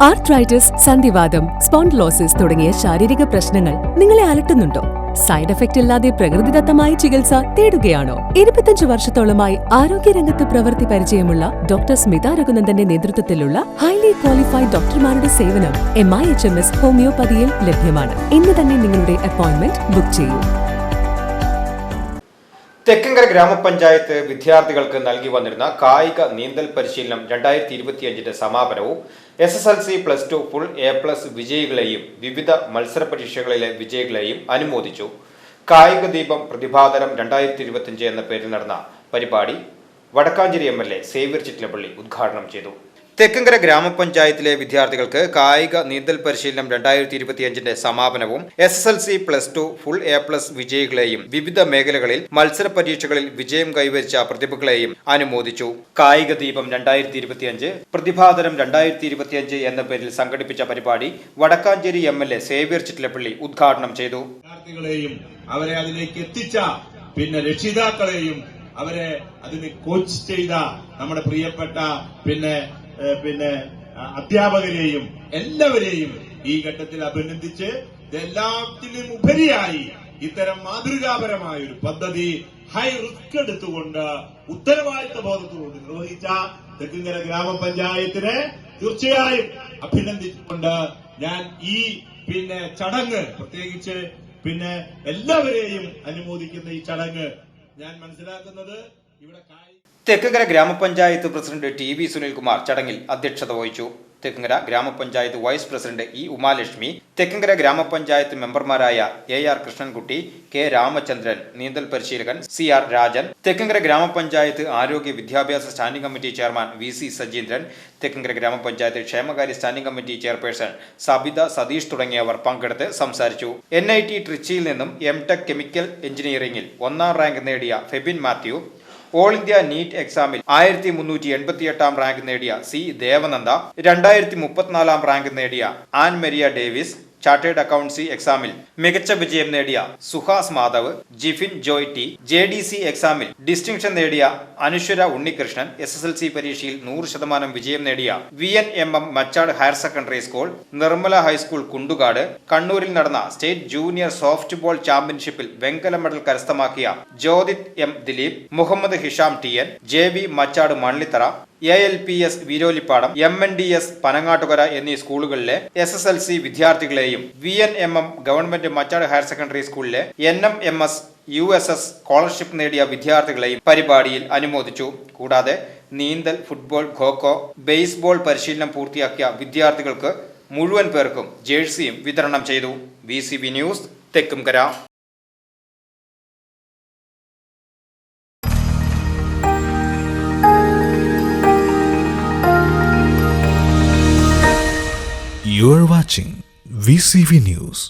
Arthritis, സന്ധിവാതം, spondylosis തുടങ്ങിയ ശാരീരിക പ്രശ്നങ്ങൾ നിങ്ങളെ അലട്ടുന്നുണ്ടോ? സൈഡ് എഫക്റ്റ് ഇല്ലാതെ പ്രകൃതിദത്തമായ ചികിത്സ തേടുകയാണോ? 25 വർഷത്തോളമായി ആരോഗ്യരംഗത്ത് പ്രവൃത്തി പരിചയമുള്ള ഡോക്ടർ സ്മിത രഘുനന്ദന്റെ നേതൃത്വത്തിലുള്ള ഹൈലി ക്വാളിഫൈഡ് ഡോക്ടർമാരുടെ സേവനം MIHMS ഹോമിയോപ്പതിയിൽ ലഭ്യമാണ്. ഇന്ന് തന്നെ നിങ്ങളുടെ അപ്പോയിന്റ്മെന്റ് ബുക്ക് ചെയ്യൂ. തെക്കങ്കര ഗ്രാമപഞ്ചായത്ത് വിദ്യാർത്ഥികൾക്ക് നൽകി വന്നിരുന്ന കായിക നീന്തൽ പരിശീലനം 2025 സമാപനവും SSLC +2 ഫുൾ A+ വിജയികളെയും വിവിധ മത്സര പരീക്ഷകളിലെ വിജയികളെയും അനുമോദിച്ചു. കായിക ദീപം പ്രതിഭാതരം 2025 എന്ന പേരിൽ നടന്ന പരിപാടി വടക്കാഞ്ചേരി MLA സേവ്യർ ചിറ്റിലപ്പള്ളി ഉദ്ഘാടനം ചെയ്തു. തെക്കങ്കര ഗ്രാമപഞ്ചായത്തിലെ വിദ്യാർത്ഥികൾക്ക് കായിക നീന്തൽ പരിശീലനം 2025 സമാപനവും SSLC +2 ഫുൾ A+ വിജയികളെയും വിവിധ മേഖലകളിൽ മത്സര പരീക്ഷകളിൽ വിജയം കൈവരിച്ച പ്രതിഭകളെയും അനുമോദിച്ചു. കായിക ദീപം 2025 പ്രതിഭാതരം 2025 എന്ന പേരിൽ സംഘടിപ്പിച്ച പരിപാടി വടക്കാഞ്ചേരി MLA സേവ്യർ ചിറ്റിലപ്പള്ളി ഉദ്ഘാടനം ചെയ്തു. വിദ്യാർത്ഥികളെയും അവരെ അതിലേക്ക് എത്തിച്ച രക്ഷിതാക്കളെയും അവരെ അതിന് കോച്ച് ചെയ്ത നമ്മുടെ പ്രിയപ്പെട്ട അധ്യാപകരെയും എല്ലാവരെയും ഈ ഘട്ടത്തിൽ അഭിനന്ദിച്ച് എല്ലാത്തിനും ഉപരിയായി ഇത്തരം മാതൃകാപരമായ ഒരു പദ്ധതി ഹൈ റിസ്ക് എടുത്തുകൊണ്ട് ഉത്തരവാദിത്ത ബോധത്തോട് നിർവഹിച്ച തെക്കങ്കര ഗ്രാമപഞ്ചായത്തിനെ തീർച്ചയായും അഭിനന്ദിച്ചുകൊണ്ട് ഞാൻ ഈ ചടങ്ങ് പ്രത്യേകിച്ച് എല്ലാവരെയും അനുമോദിക്കുന്ന ഈ ചടങ്ങ് ഞാൻ മനസ്സിലാക്കുന്നത് ഇവിടെ തെക്കങ്കര ഗ്രാമപഞ്ചായത്ത് പ്രസിഡന്റ് TV സുനിൽകുമാർ ചടങ്ങിൽ അധ്യക്ഷത വഹിച്ചു. Thekkankara grama panchayat vice president E Umalakshmi, Thekkankara grama panchayat മെമ്പർമാരായ AR കൃഷ്ണൻകുട്ടി, K രാമചന്ദ്രൻ, നീന്തൽ പരിശീലകൻ CR രാജൻ, തെക്കങ്കര ഗ്രാമപഞ്ചായത്ത് ആരോഗ്യ വിദ്യാഭ്യാസ standing committee chairman VC Sajeendran, Thekkankara grama panchayat ക്ഷേമകാര്യ standing committee chairperson Sabitha Satheesh തുടങ്ങിയവർ പങ്കെടുത്ത് സംസാരിച്ചു. NIT ട്രിച്ചിയിൽ നിന്നും M.Tech കെമിക്കൽ എഞ്ചിനീയറിംഗിൽ 1ാം റാങ്ക് നേടിയ Febin Mathew, all India NEET എക്സാമിൽ 1388 റാങ്ക് നേടിയ C ദേവനന്ദ, 2034 റാങ്ക് നേടിയ ആൻ മരിയ ഡേവിസ്, ചാർട്ടേഡ് അക്കൗണ്ടൻസി എക്സാമിൽ മികച്ച വിജയം നേടിയ സുഹാസ് മാധവ്, ജിഫിൻ ജോയ് ടി, JDC എക്സാമിൽ ഡിസ്റ്റിങ്ഷൻ നേടിയ അനുശ്വര ഉണ്ണികൃഷ്ണൻ, SSLC പരീക്ഷയിൽ 100% വിജയം നേടിയ VNMM Machad higher secondary school, Nirmala high school Kundukad, കണ്ണൂരിൽ നടന്ന സ്റ്റേറ്റ് ജൂനിയർ സോഫ്റ്റ് ബോൾ ചാമ്പ്യൻഷിപ്പിൽ വെങ്കല മെഡൽ കരസ്ഥമാക്കിയ Jyothith M Dileep, Muhammad Hisham TN, JV Machad Mannithara, ALPS Veerolipadam, MNDS Panangattukara എന്നീ സ്കൂളുകളിലെ SSLC വിദ്യാർത്ഥികളെയും VNMM government Machad higher secondary സ്കൂളിലെ NMMS USS സ്കോളർഷിപ്പ് നേടിയ വിദ്യാർത്ഥികളെയും പരിപാടിയിൽ അനുമോദിച്ചു. കൂടാതെ നീന്തൽ, ഫുട്ബോൾ, ഖോഖോ, ബേസ്ബോൾ പരിശീലനം പൂർത്തിയാക്കിയ വിദ്യാർത്ഥികൾക്ക് മുഴുവൻ പേർക്കും ജേഴ്സിയും വിതരണം ചെയ്തു. VCB news, Thekkumkara. You are watching VCV News.